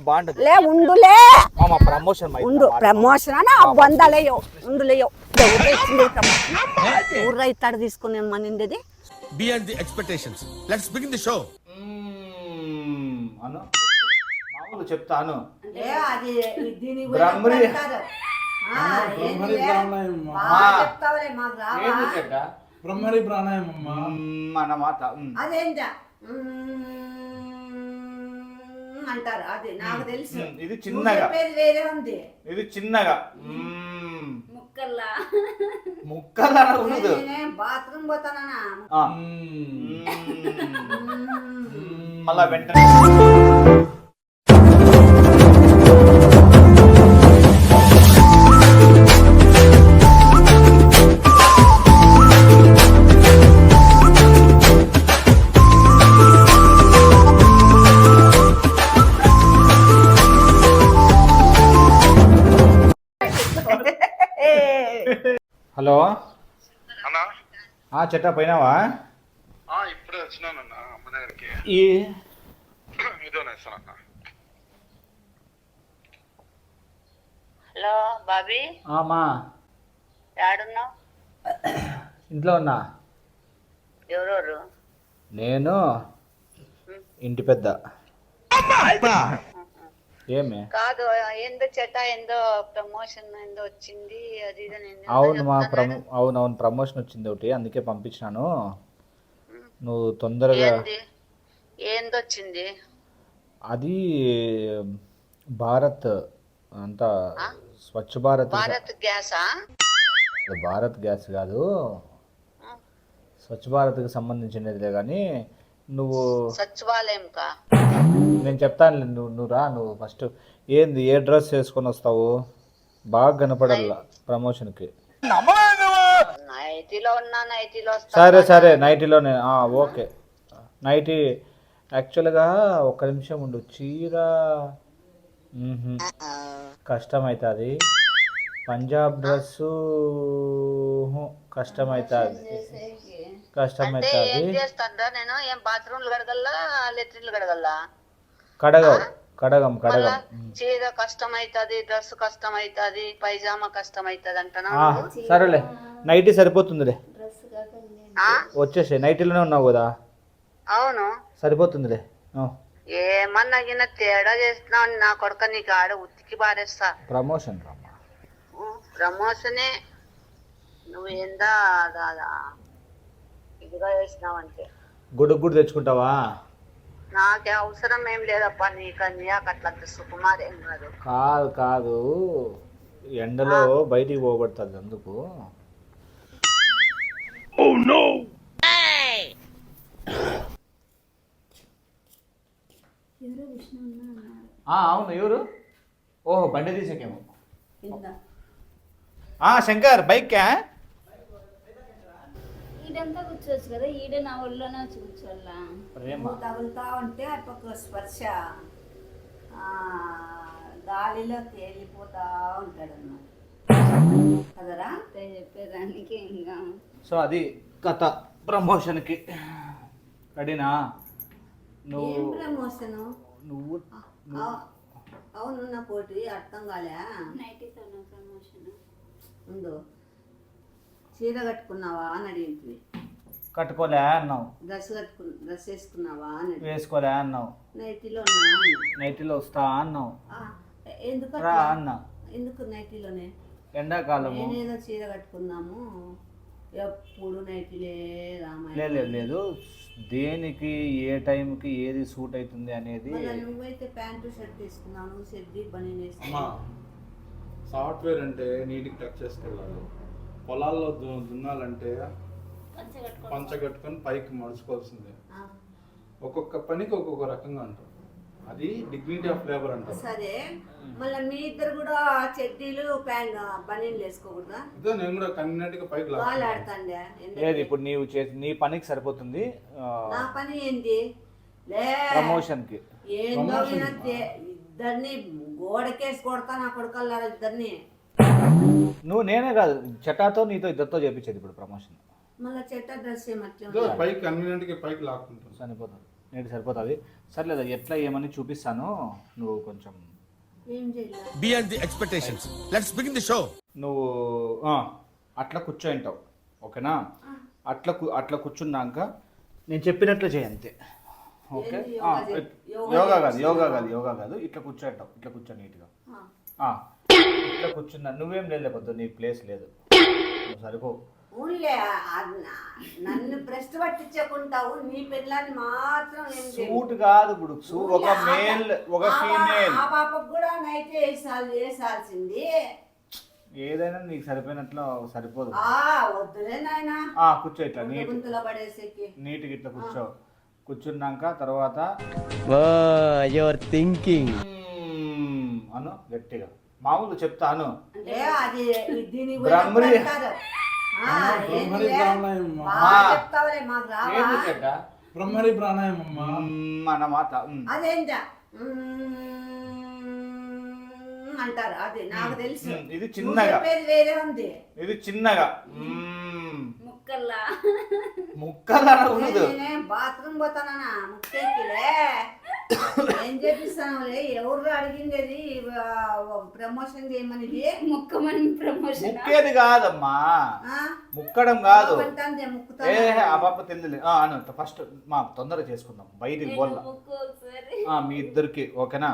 బాగుంటది లే ఉండులే మామ ప్రమోషన్ ఉండు ప్రమోషన్ వందలేయో ఉండులేయో ఊర్రా ఇత్తడి తీసుకుని మనిండేది Beyond the expectations. Let's begin the show. అను మామూలు చెప్తాను అది దీని బ్రహ్మరి బ్రహ్మరి ప్రాణాయామం అన్నమాట అదేంట అంటారు అది నాకు తెలుసు ఇది చిన్నగా వేరే ఉంది ఇది చిన్నగా ముక్కల్లా ఉండదు బాత్రూమ్ పోతానా మళ్ళా వెంటనే హలో అన్నా చెట్టా పోయినావా ఇప్పుడే వచ్చినానన్న అమ్మ దగ్గరికి ఇదోనే ఇస్తానన్న. హలో బాబీ అమ్మా యాడున్నావు? ఇంట్లో ఉన్నా ఎవరెవరు? నేను ఇంటి పెద్ద ఏమే కాదు ఏందో చెట్ట ఏందో ప్రమోషన్ ఏందో వచ్చింది అది ఇది అని ఏందో అవును మా చెప్తున్నాడు. అవునవును ప్రమోషన్ వచ్చింది ఒకటి అందుకే పంపించినాను నువ్వు తొందరగా ఏందో వచ్చింది? అది భారత్ అంతా స్వచ్ఛ భారత్ భారత్ గ్యాసా? భారత్ గ్యాస్ కాదు స్వచ్ఛ భారత్కి సంబంధించినదిలే కానీ నువ్వు సచివాలయం కా? నేను చెప్తాను నువ్వు రా నువ్వు ఫస్ట్ ఏంది ఏ డ్రెస్ వేసుకొని వస్తావు బాగా కనపడాల ప్రమోషన్కి నైటీలో ఉన్నా నైటీలో వస్తా. సరే సరే నైటీలోనే ఓకే నైటీ యాక్చువల్గా ఒక్క నిమిషం ఉండు చీర కష్టమవుతుంది పంజాబ్ డ్రెస్సు కష్టమవుతుంది అంటే ఏం చేస్తాను నేను? ఏం బాత్రూమ్లు కడగల్లా లెట్రిన్లు కడగల్లా? కడగం చీర కష్టం అవుతుంది, డ్రెస్ కష్టం అవుతుంది, పైజామా కష్టం అవుతుంది అంటున్నా. సరేలే నైటీ సరిపోతుందిలే వచ్చేసి నైటీలోనే ఉన్నావు కదా అవును సరిపోతుందిలే ఏమన్నా గిన్న తేడా చేస్తున్నావు నా కొడుక, నీకు ఆడ ఉతికి పారేస్తా. ప్రమోషన్ ప్రమోషనే నువ్వు ఏందా దాదా ఇదిగా చేసినావంటే గుడ్డు తెచ్చుకుంటావా? నాకే అవసరం ఏం లేదప్పా, నీకు అట్లా సుకుమార్ ఏం కాదు. కాదు ఎండలో బయటికి పోగొడుతుంది అందుకు. అవును ఎవరు? ఓహో బండి తీసాకేమో. శంకర్ బైక్ ఈడంతా కూర్చోవచ్చు కదా, ఈడ నా ఒళ్ళోనే వచ్చి కూర్చోవాలా? తగులుతా ఉంటే ఒక స్పర్శ గాలిలోకి వెళ్ళిపోతా ఉంటాడు అన్నమాట కదరా చెప్పేదానికి ఇంకా. సో అది కథ ప్రమోషన్కి రెడీనా? ఏం ప్రమోషను? నువ్వు అవును నా పోటీ అర్థం కాలే. నైటీతో ప్రమోషన్ ఉండు చీర కట్టుకున్నావా అని అడిగింది. కట్టుకోలే అన్నావు. డ్రెస్ వేసుకున్నావా అని వేసుకోలే అన్నావు. నైటీలో వస్తా అన్నావు. ఎందుకు రా అన్నా. ఎందుకు నైటీలోనే? ఎండాకాలం నేనేదో చీర కట్టుకున్నాము ఎప్పుడు నైటీలే రామాయణ. లేదు దేనికి ఏ టైంకి ఏది సూట్ అవుతుంది అనేది. నువ్వైతే ప్యాంటు షర్ట్ తీసుకున్నావు, షెడ్డీ బనీ వేసుకున్నావు. సాఫ్ట్వేర్ అంటే నీటికి టచ్ చేసుకెళ్ళాలి. పొలాల్లో దున్నాలంటే పంచ కట్టుకొని పైకి మడుచుకోవాల్సిందే. ఒక్కొక్క పనికి ఒక్కొక్క రకంగా అంటారు. అది డిగ్నిటీ ఆఫ్ లేబర్ అంటారు. సరే మళ్ళీ మీ ఇద్దరు కూడా చెడ్డీలు ప్యాంట్ బనీన్లు వేసుకోకూడదా? ఇదో నేను కూడా కన్నిటిగా పైకి ఆడతాండే. లేదు ఇప్పుడు నీవు నీ పనికి సరిపోతుంది. నా పని ఏంది ప్రమోషన్ కి ఏందో ఇద్దరిని గోడకేసి కొడతా నా కొడుకల్లారా ఇద్దరిని. నువ్వు నేనే కాదు చెట్టాతో నీతో ఇద్దరితో చేపించేది ఇప్పుడు ప్రమోషన్. మళ్ళీ చెట్ట డ్రెస్ పైకి అన్నింటికి పైకి లాక్కుంటాను చనిపోతాను. నీట్ సరిపోతుంది. సర్లేదు ఎట్లా ఏమని చూపిస్తాను, నువ్వు కొంచెం ఏం చేయాలి? Beyond the expectations. Let's begin the show. నువ్వు అట్లా కూర్చోంటావు, ఓకేనా? అట్లా కూర్చున్నాక నేను చెప్పినట్లు చేయి అంతే, ఓకే? ఏంది యోగా చేయి? యోగా కాదు, ఇట్లా కూర్చోంటావు, ఇట్లా కూర్చో నీట్గా. ఇట్లా కూర్చున్నా, నువ్వేం లేకపోద్దు, నీ ప్లేస్ లేదు, నువ్వు సరిపో. ఊళ్ళే నన్ను బ్రెస్ట్ పట్టించకుంటావు, నీ పిల్లని మాత్రం ఏం చేయవు. సూట్ కాదు బుడుక్సు, ఒక మేల్ ఒక ఫీమేల్. ఆ పాపకు కూడా నైట్ వేసాల్సింది. ఏదైనా నీకు సరిపోయినట్లు సరిపోదు. వద్దులే నాయనా, కూర్చో ఇట్లా గుంతలో పడేసేకి. నీట్గా ఇట్లా కూర్చున్నాక తర్వాత థింకింగ్ అను గట్టిగా, మామూలు చెప్తాను. అంటే అది దీని బ్రహ్మరి చెప్తావులే, మాకు రావా? బ్రహ్మరి ప్రాణాయామం అన్నమాట. అదేంటా అంటారు, అది నాకు తెలుసు. ఇది చిన్నగా, వేరే ఉంది. ఇది చిన్నగా ముక్కల్లా ఉండదు. బాత్రూమ్ పోతానా ముక్కేకిలే, ఏం చేపిస్తానులే. ఎవరు అడిగిండేది ప్రమోషన్ చేయమని? ముక్కమని ప్రమోషన్ ముక్కేది కాదమ్మా, ముక్కడం కాదు. ముక్కుతా ఆ పాప తెలియదు. అను ఫస్ట్ మా తొందరగా చేసుకుందాం, బయటికి పోల్లా మీ ఇద్దరికి, ఓకేనా?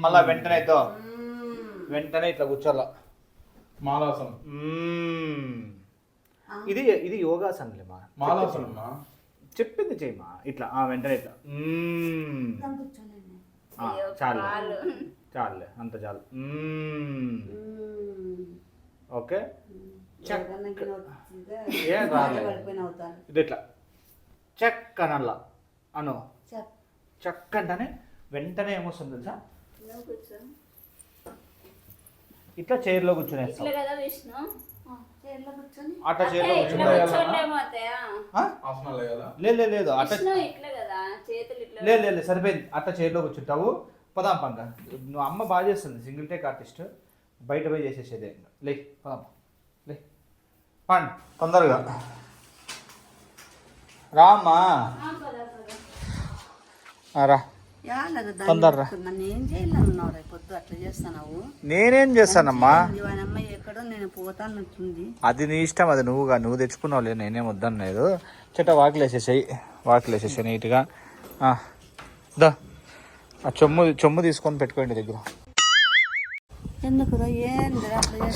మళ్ళా వెంటనే ఇట్లా కూర్చోాల, మాలాసనం. ఇది యోగాసనలేమా, మాలాసనం చెప్పింది చేయమా. ఇట్లా వెంటనే ఇట్లా చాలులే, అంత చాలు. ఓకే, ఏం రాలేదు. ఇది ఇట్లా చెక్ అనల్లా, అను చెక్ అంటేనే వెంటనే ఏమొస్తుంది తెలుసా? ఇట్లా చైర్లో కూర్చునేస్తాం. అట్లా చైర్లో లేదు లేదు సరిపోయింది. అట్లా చైర్లో కూర్చుంటావు. పదాం పంక, నువ్వు అమ్మ బాగా చేస్తుంది, సింగిల్ టేక్ ఆర్టిస్ట్, బయట పోయి చేసేసేదే. లే పదాం, లే పండి తొందరగా రామ్మా, రా తొందరరా. నేనేం చేస్తానమ్మా, ఎక్కడో నేను పోతానంటుంది. అది నీ ఇష్టం, అది నువ్వు తెచ్చుకున్నావులే, నేనేం వద్దనలేదు. చెట్ట వాకిలేసేసాయి నీట్గా. దా ఆ చెమ్ము తీసుకొని పెట్టుకోండి దగ్గర.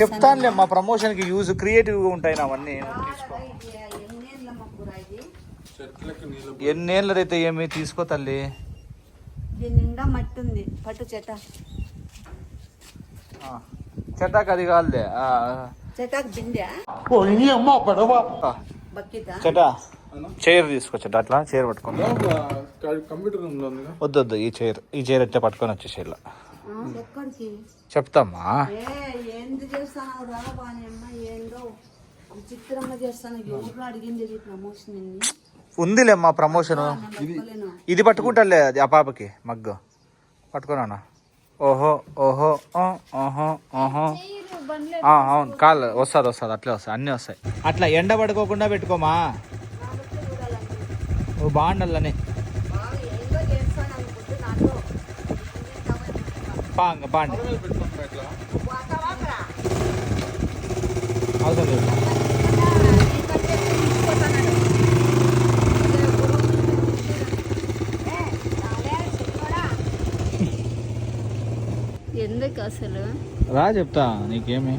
చెప్తానులే, మా ప్రమోషన్కి యూజ్ క్రియేటివ్గా ఉంటాయి అవన్నీ. తీసుకో, ఎన్నేళ్ళదైతే ఏమి తీసుకో తల్లి. దీని నిండా మట్టి ఉంది, పట్టు చెట్టాకు అది కాదులే, చెటాకు బిందె చెట్టా చైర్ తీసుకో, చెట్ట అట్లా చైర్ పట్టుకోండి. కంప్యూటర్ రూమ్ లో వద్దు, ఈ చైర్ అయితే పట్టుకొని వచ్చేసి ఇలా ఎక్కడికి చెప్తామా. ఏంది చేస్తాను రాబాని అమ్మ, ఏందో విచిత్రంగా చేస్తాను. ఎవరు అడిగింది ప్రమోషన్ ఉందిలే మా ప్రమోషన్. ఇది పట్టుకుంటాలే, అది ఆ పాపకి మగ్గు పట్టుకున్నానా. ఓహో ఓహో ఓహో ఓహో అవును, కాదు వస్తుంది అట్లే వస్తాయి, అన్నీ వస్తాయి. అట్లా ఎండ పడుకోకుండా పెట్టుకోమా, నువ్వు బాగుండాలని. పాండి అవసరం లేదు. ఎందుకు అసలు రా చెప్తా నీకేమి.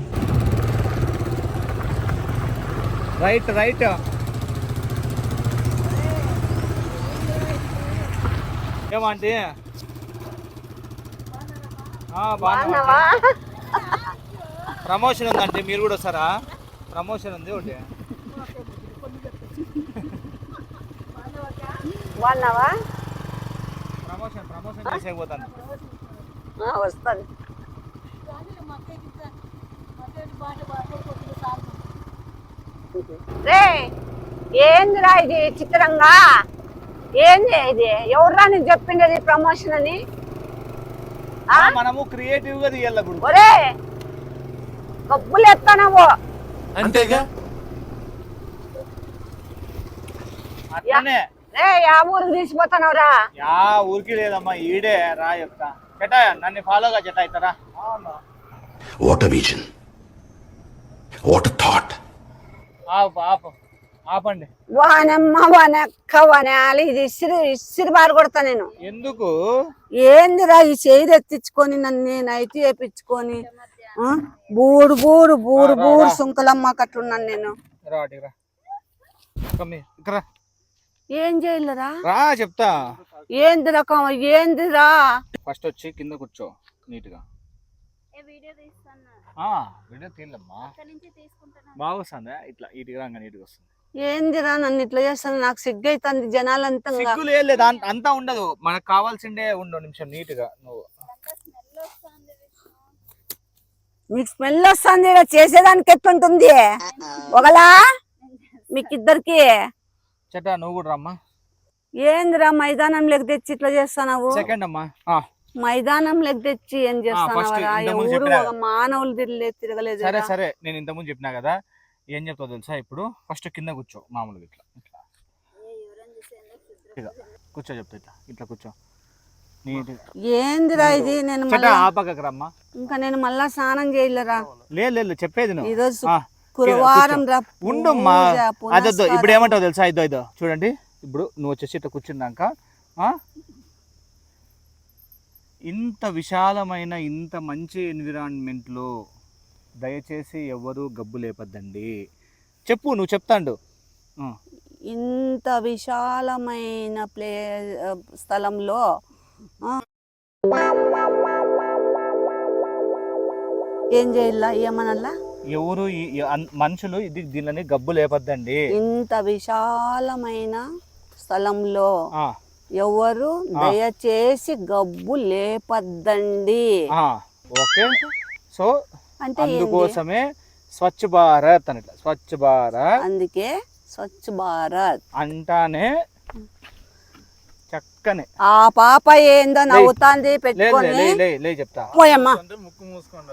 రైట్ ఏమంటే ప్రమోషన్ ఉందంటే మీరు కూడా వస్తారా? ప్రమోషన్ ఉంది ఒకటి. ప్రమోషన్ చేసేపోతాను. వస్తాను. ఏందిరా ఇది చిత్రంగా? ఏంది ఇది? ఎవర్రా నీకు చెప్పిండేది ప్రమోషన్ అని? మనము క్రియేటివ్ గా తీయాలి. ఒరే కబ్బులు ఎత్తానవు అంతేగా. అట్లనే ఆ ఊరికి తీసిపోతానవరా యా ఊరికి లేదమ్మా ఈడే రా చెప్తా చెట్టా నన్ను ఫాలోగా చెట్టా అవుతారా వాట్ విజన్ వాట్ థాట్ ఆపండి వానమ్మ వానక్క వానాలి ఇది ఇసిరి బారు కొడతా నేను. ఎందుకు ఏందిరా ఈ చేయి ఎత్తించుకొని నన్ను నైట్ వేపించుకొని బూడు బూడు బూడు బూడు సుంకలమ్మ కట్టున్నాను నేను. ఏం చేయలేరా రా చెప్తా ఏంది రకం ఏందిరా. ఫస్ట్ వచ్చి కింద కూర్చో నీట్ గా వీడియో తీస్తాను వీడియో తీయమ్మా అక్కడి నుంచి తీసుకుంటాను. బాగా వస్తుందా ఇట్లా నీట్గా రంగా నీట్గా వస్తుంది. ఏందిరా నన్ను ఇట్లా చేస్తాను నాకు సిగ్గు అవుతుంది జనాలంతా. సిగ్గు లేదు అంతా ఉండదు మనకు కావాల్సిందే ఉండు నిమిషం నీట్ గా నువ్వు మీకు స్మెల్ వస్తుంది చేసేదానికి ఎట్లుంటుంది ఒకలా మీకిద్దరికి. చెట్టా నువ్వు కూడా రమ్మా. ఏందిరా మైదానంలోకి తెచ్చి ఇట్లా చేస్తావు. సెకండ్ అమ్మా మైదానంలోకి తెచ్చి ఏం చేస్తానవరా ఇంతకుముందు ఎవరు చెప్పినా ఒక మానవులు తిరగలేదు. సరే సరే నేను ఇంతకుముందు చెప్పినా కదా ఏం చెప్తావు తెలుసా. ఇప్పుడు ఫస్ట్ కింద కూర్చో మామూలుగా ఇట్లా ఇట్లా కూర్చో చెప్తా ఇట్లా ఇట్లా కూర్చో నీట్గా. ఏందిరా ఇది నేను ఆపకకు రమ్మా. ఇంకా నేను మళ్ళా స్నానం చేయలేరా. లేదు చెప్పేది నువ్వు. ఈరోజు శుక్రవారం రా ఉండమ్మా. అదొద్దు ఇప్పుడు ఏమంటావు తెలుసా. ఇదో చూడండి ఇప్పుడు నువ్వు వచ్చేసి ఇట్లా కూర్చున్నాక ఇంత విశాలమైన ఇంత మంచి ఎన్విరాన్మెంట్లో దయచేసి ఎవరు గబ్బు లేపద్దండి. చెప్పు నువ్వు చెప్తాండు. ఇంత విశాలమైన స్థలంలో ఏం చేయాల ఏమనల్లా ఎవరు మనుషులు దీనిని గబ్బు లేపద్దండి. ఇంత విశాలమైన స్థలంలో ఎవరు దయచేసి గబ్బు లేపద్దండి. ఓకే సో అందుకోసమే స్వచ్ఛ భారత్ అని స్వచ్ఛ భారత్. అందుకే స్వచ్ఛ భారత్ అంటానే చక్కనే ఆ పాప ఏందో నవ్వుతాంది పెట్టుకొని చెప్తా పోయమ్మా. ముక్కు మూసుకోండి.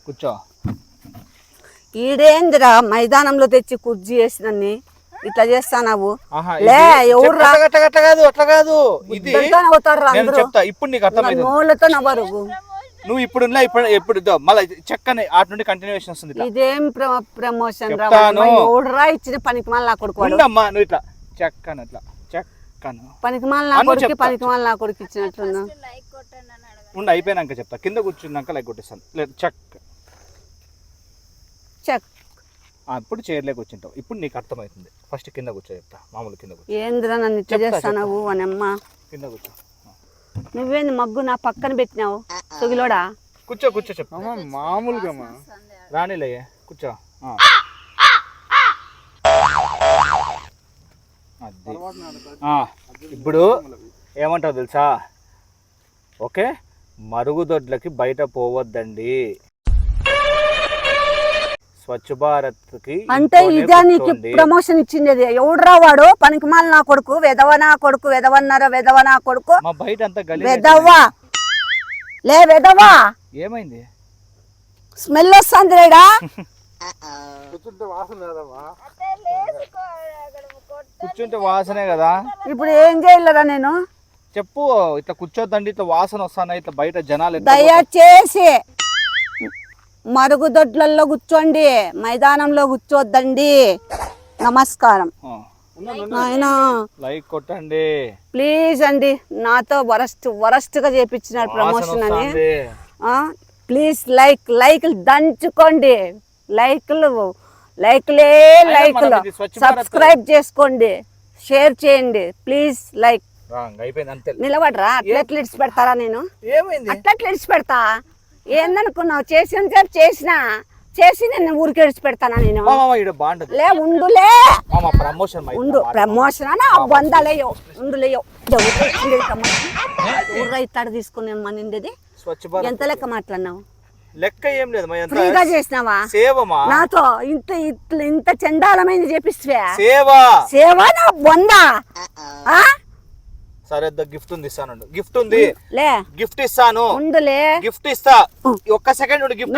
కూర్చో. ఈడేందిరా మైదానంలో తెచ్చి కుర్జీ వేసినన్ని ఇట్లా చేస్తావు. లే ఎవరు అట్లా కాదు ఇది చెప్తా. ఇప్పుడు నీకు అర్థమైంది. నోళ్ళతో నవ్వరు. నువ్వు ఇప్పుడు ఎప్పుడు మళ్ళీ చక్కని ఆటి నుండి కంటిన్యూషన్ వస్తుంది. ఇదేం ప్రమోషన్ ఎవడురా ఇచ్చిన పనికి మళ్ళీ నా కొడుకు నువ్వు ఇట్లా చక్కని అట్లా చక్కను పనికి మళ్ళీ నా కొడుకు పనికి మళ్ళీ నా కొడుకు ఇచ్చినట్లున్నా. లైక్ కొట్టండి అని అడగండి. ఉండి అయిపోయినాక చెప్తా. కింద కూర్చున్నాక లైక్ కొట్టేస్తాను. లేదు చెక్ ఇప్పుడు చైర్లోకి వచ్చింటావు. ఇప్పుడు నీకు అర్థమవుతుంది. ఫస్ట్ కింద కూర్చో చెప్తా. మామూలు కింద కూర్చో. ఏందిరా నన్ను ఇట్లా చేస్తావు అని అమ్మ. కింద కూర్చో. నువ్వేంది మగ్గు నా పక్కన పెట్టినావు సొగిలోడా. కూర్చో చెప్తా. మామూలుగా రానిలే కూర్చో. ఇప్పుడు ఏమంటావు తెలుసా. ఓకే మరుగుదొడ్లకి బయట పోవద్దండి. స్వచ్ఛ భారత్ కి అంటే ఇదే నీకు ప్రమోషన్ ఇచ్చింది. ఎవడురా వాడు పనికి మాల నా కొడుకు వెదవనా కొడుకు వెదవన్నారా వెదవనా కొడుకు బయట అంతా వెదవ్వా లే వెదవా. ఏమైంది స్మెల్ వస్తుంది రేడా. కూర్చుంటే వాసనే కదా. ఇప్పుడు ఏం చేయలేరా నేను చెప్పు. ఇట్లా కూర్చోద్దండి ఇట్లా వాసన వస్తాయి ఇట్లా బయట జనాలు. దయచేసి మరుగుదొడ్లలో కూర్చోండి మైదానంలో కూర్చోద్దండి. నమస్కారం. లైక్ కొట్టండి ప్లీజ్ అండి. నాతో వరస్ట్ గా చేపించినారు ప్రమోషన్ అని. ప్లీజ్ లైక్ దంచుకోండి. లైక్లు సబ్స్క్రైబ్ చేసుకోండి. షేర్ చేయండి ప్లీజ్. లైక్ నిలబడరా. అట్లా ఇడిచి పెడతారా నేను. అట్లా ఇడిచి పెడతా. ఏందనుకున్నావు చేసి నేను ఊరికి ఇడిచి పెడతానా నేను. లే ఉండులే ఉండు ప్రమోషన్ అని వందలేయో ఉండులేయో. ఊర్రా ఇట్టాడు తీసుకుని నిండేది ఎంత లెక్క మాట్లాడినావు. లెక్క ఏం లేదు. ఫ్రీగా చేసినావా నాతో. ఇంత చండాలమైంది చేపిస్తే సేవ నా బొందా. సరే గిఫ్ట్ ఉంది ఇస్తాను. గిఫ్ట్ ఉంది లే గిఫ్ట్ ఇస్తాను. ఉండులే గిఫ్ట్ ఇస్తా. ఒక్క సెకండ్ గిఫ్ట్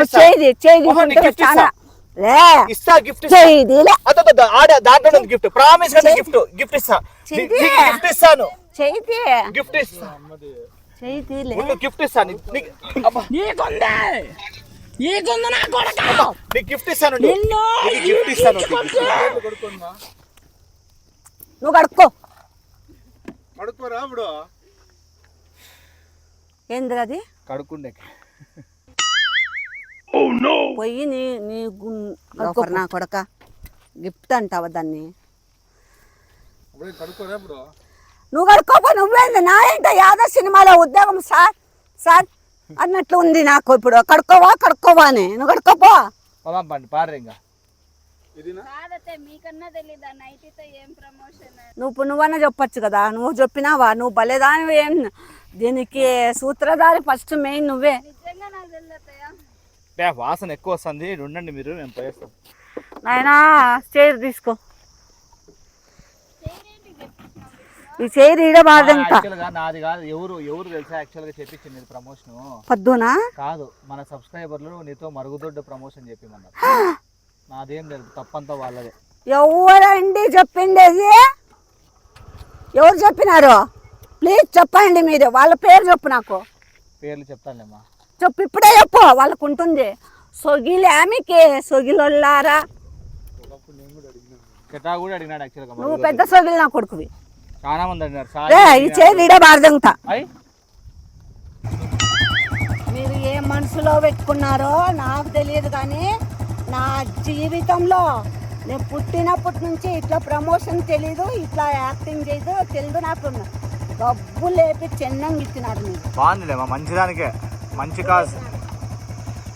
లే ఇస్తా గిఫ్ట్ చెయ్యిలే దాంట్లో గిఫ్ట్ ప్రామిస్ గిఫ్ట్ ఇస్తా గిఫ్ట్ ఇస్తాను చెయ్యి గిఫ్ట్ ఇస్తా చెయ్యిలే గిఫ్ట్ ఇస్తాను నీకు గిఫ్ట్ ఇస్తాను గిఫ్ట్ ఇస్తాను నువ్వు కడుక్కో పడుకోరా ఇప్పుడు ఏంది అది కడుక్కుండే పోయి నీ లోపల నా కొడక గిఫ్ట్ అంటావా దాన్ని అప్పుడే కడుకోరా ఇప్పుడు నువ్వు కడుక్కోపో నువ్వేంది నా ఏంట యాదో సినిమాలో ఉద్యోగం సార్ సార్ అన్నట్లు ఉంది నాకు ఇప్పుడు కడుక్కోవా అని నువ్వు కడుక్కోపో పండి పారు ఇంకా కాదతే మీకన్నా తెలీదా నైటీతో ఏం ప్రమోషన్ నువ్వన్నా చెప్పొచ్చు కదా నువ్వు చెప్పినావా నువ్వు భలేదాని ఏం దీనికి సూత్రధారి ఫస్ట్ మెయిన్ నువ్వే నిజంగా నాకు తెలియదయ్యా వాసన ఎక్కువ వస్తుంది ఉండండి మీరు నేను పోయేస్తాను నాయనా చైర్ తీసుకో ఈ చైర్ ఈడ బాధ ఇంకా నాది కాదు ఎవరు తెలుసా యాక్చువల్గా చెప్పించింది ప్రమోషన్ పొద్దునా కాదు మన సబ్స్క్రైబర్లు నీతో మరుగుదొడ్డు ప్రమోషన్ చెప్పిమన్నారు నాదేం లేదు తప్పంతా వాళ్ళదే ఎవరండి చెప్పిండేది ఎవరు చెప్పినారు ప్లీజ్ చెప్పండి మీరు వాళ్ళ పేరు చెప్పు నాకు పేర్లు చెప్తానులేమ్మా చెప్పు ఇప్పుడే చెప్పు వాళ్ళకు ఉంటుంది సొగిలేమికి సొగిలొల్లారా కెటా కూడా అడిగినాడు యాక్చువల్గా నువ్వు పెద్ద సొగిలి నా కొడుకువి చాలా మంది అడిగినారు రే ఈ చైర్ ఈడ బాధంతా అయ్ మీరు ఏ మనసులో పెట్టుకున్నారో నాకు తెలియదు కానీ నా జీవితంలో నేను పుట్టినప్పటి నుంచి ఇట్లా ప్రమోషన్ తెలీదు ఇట్లా యాక్టింగ్ చేయదు తెలియదు నాకు డబ్బు లేపి చెన్నంగా ఇచ్చినారు మీరు బాగుందిలేమ్మా మంచిదానికే మంచి కాదు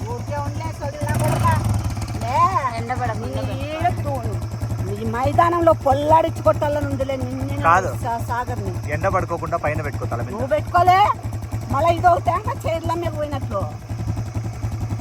ఊరికే ఉండలే సొగిలినా కొడుక ఈ మైదానంలో పొల్లాడిచ్చి కొట్టాలని ఉందిలే కాదు. నిన్న సాగర్ని ఎండ పడుకోకుండా పైన పెట్టుకో తల మీద నువ్వు పెట్టుకోలే మళ్ళీ ఇదో ట్యాంక్ చైర్ల మీద పోయినట్లు